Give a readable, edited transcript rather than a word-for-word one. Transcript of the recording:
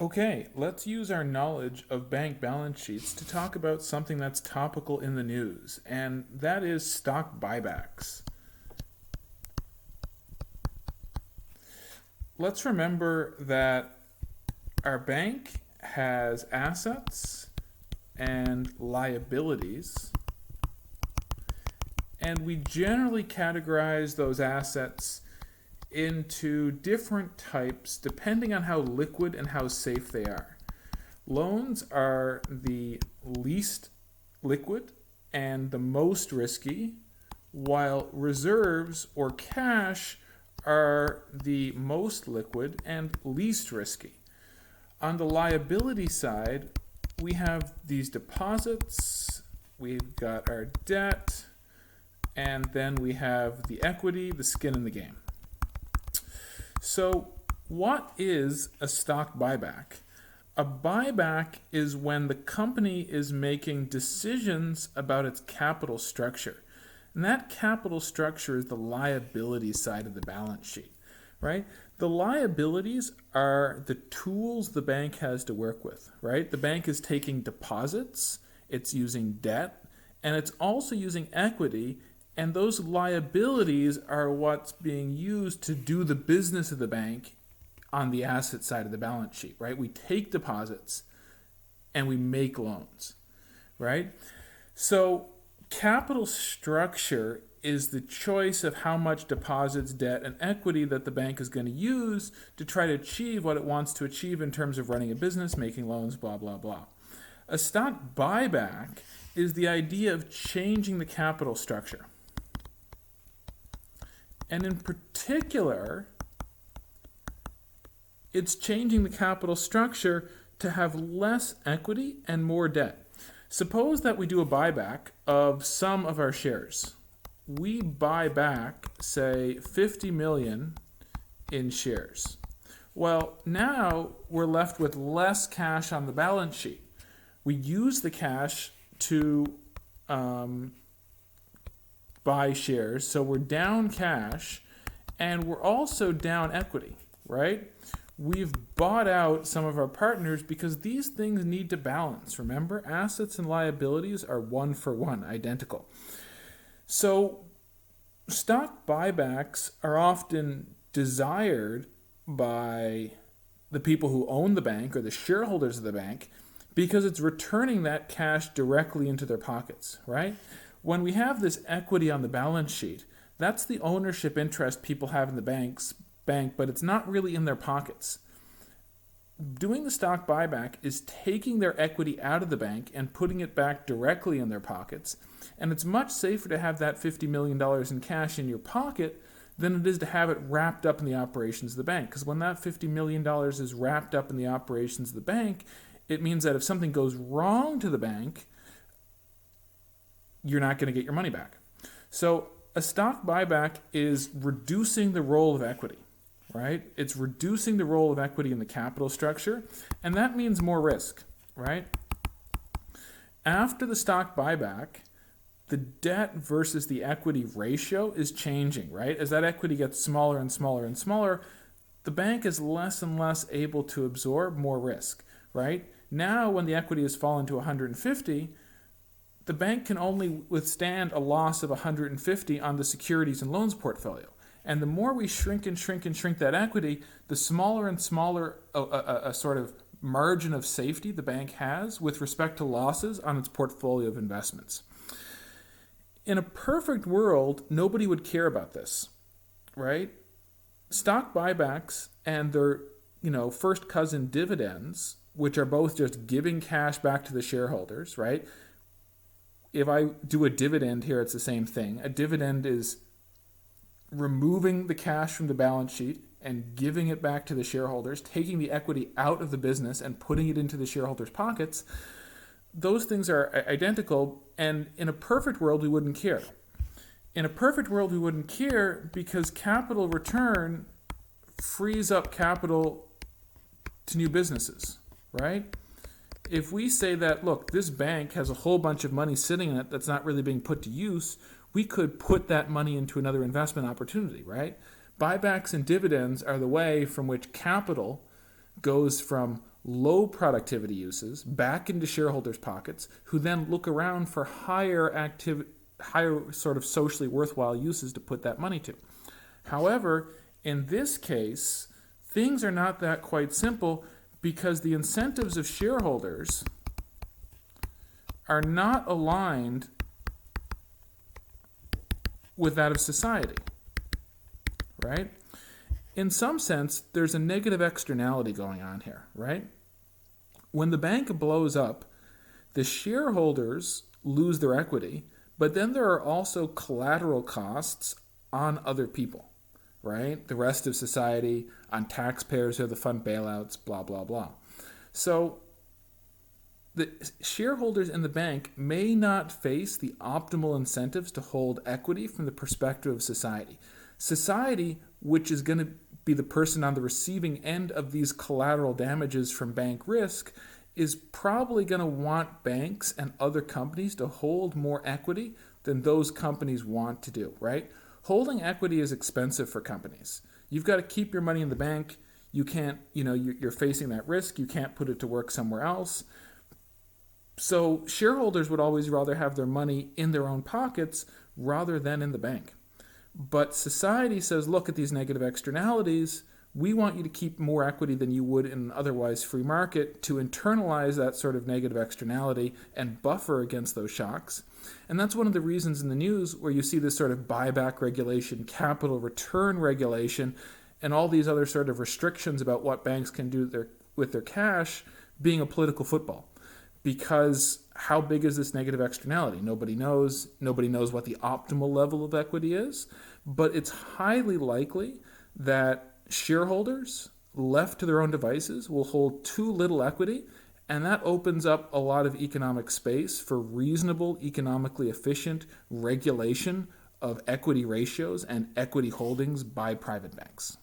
Okay, let's use our knowledge of bank balance sheets to talk about something that's topical in the news, and that is stock buybacks. Let's remember that our bank has assets and liabilities, and we generally categorize those assets into different types depending on how liquid and how safe they are. Loans are the least liquid and the most risky, while reserves or cash are the most liquid and least risky. On the liability side, we have these deposits, we've got our debt, and then we have the equity, the skin in the game. So, what is a stock buyback? A buyback is when the company is making decisions about its capital structure. And that capital structure is the liability side of the balance sheet, right? The liabilities are the tools the bank has to work with, right? The bank is taking deposits, it's using debt, and it's also using equity. And those liabilities are what's being used to do the business of the bank on the asset side of the balance sheet, right? We take deposits and we make loans, right? So capital structure is the choice of how much deposits, debt, and equity that the bank is going to use to try to achieve what it wants to achieve in terms of running a business, making loans, blah, blah, blah. A stock buyback is the idea of changing the capital structure. And in particular, it's changing the capital structure to have less equity and more debt. Suppose that we do a buyback of some of our shares. We buy back, say, 50 million in shares. Well, now we're left with less cash on the balance sheet. We use the cash to buy shares, so we're down cash, and we're also down equity, right? We've bought out some of our partners because these things need to balance. Remember, assets and liabilities are one for one, identical. So stock buybacks are often desired by the people who own the bank or the shareholders of the bank because it's returning that cash directly into their pockets, right? When we have this equity on the balance sheet, that's the ownership interest people have in the bank, but it's not really in their pockets. Doing the stock buyback is taking their equity out of the bank and putting it back directly in their pockets. And it's much safer to have that $50 million in cash in your pocket than it is to have it wrapped up in the operations of the bank. Because when that $50 million is wrapped up in the operations of the bank, it means that if something goes wrong to the bank, you're not going to get your money back. So a stock buyback is reducing the role of equity, right? It's reducing the role of equity in the capital structure, and that means more risk, right? After the stock buyback, the debt versus the equity ratio is changing, right? As that equity gets smaller and smaller and smaller, the bank is less and less able to absorb more risk, right? Now, when the equity has fallen to 150, the bank can only withstand a loss of 150 on the securities and loans portfolio. And the more we shrink and shrink and shrink that equity, the smaller and smaller a sort of margin of safety the bank has with respect to losses on its portfolio of investments. In a perfect world, nobody would care about this, right? Stock buybacks and their, first cousin dividends, which are both just giving cash back to the shareholders, right? If I do a dividend here, it's the same thing. A dividend is removing the cash from the balance sheet and giving it back to the shareholders, taking the equity out of the business and putting it into the shareholders' pockets. Those things are identical, and in a perfect world, we wouldn't care. In a perfect world, we wouldn't care because capital return frees up capital to new businesses, right? If we say that, look, this bank has a whole bunch of money sitting in it that's not really being put to use, we could put that money into another investment opportunity, right? Buybacks and dividends are the way from which capital goes from low productivity uses back into shareholders' pockets, who then look around for higher sort of socially worthwhile uses to put that money to. However, in this case, things are not that quite simple, because the incentives of shareholders are not aligned with that of society, right? In some sense, there's a negative externality going on here, right? When the bank blows up, the shareholders lose their equity, but then there are also collateral costs on other people, right? The rest of society, on taxpayers who have the fund bailouts, blah, blah, blah. So the shareholders in the bank may not face the optimal incentives to hold equity from the perspective of society. Society, which is going to be the person on the receiving end of these collateral damages from bank risk, is probably going to want banks and other companies to hold more equity than those companies want to do, right? Holding equity is expensive for companies. You've got to keep your money in the bank. You can't, you're facing that risk. You can't put it to work somewhere else. So shareholders would always rather have their money in their own pockets rather than in the bank. But society says, look at these negative externalities. We want you to keep more equity than you would in an otherwise free market to internalize that sort of negative externality and buffer against those shocks. And that's one of the reasons in the news where you see this sort of buyback regulation, capital return regulation, and all these other sort of restrictions about what banks can do with their cash being a political football. Because how big is this negative externality? Nobody knows. Nobody knows what the optimal level of equity is. But it's highly likely that shareholders, left to their own devices, will hold too little equity, and that opens up a lot of economic space for reasonable, economically efficient regulation of equity ratios and equity holdings by private banks.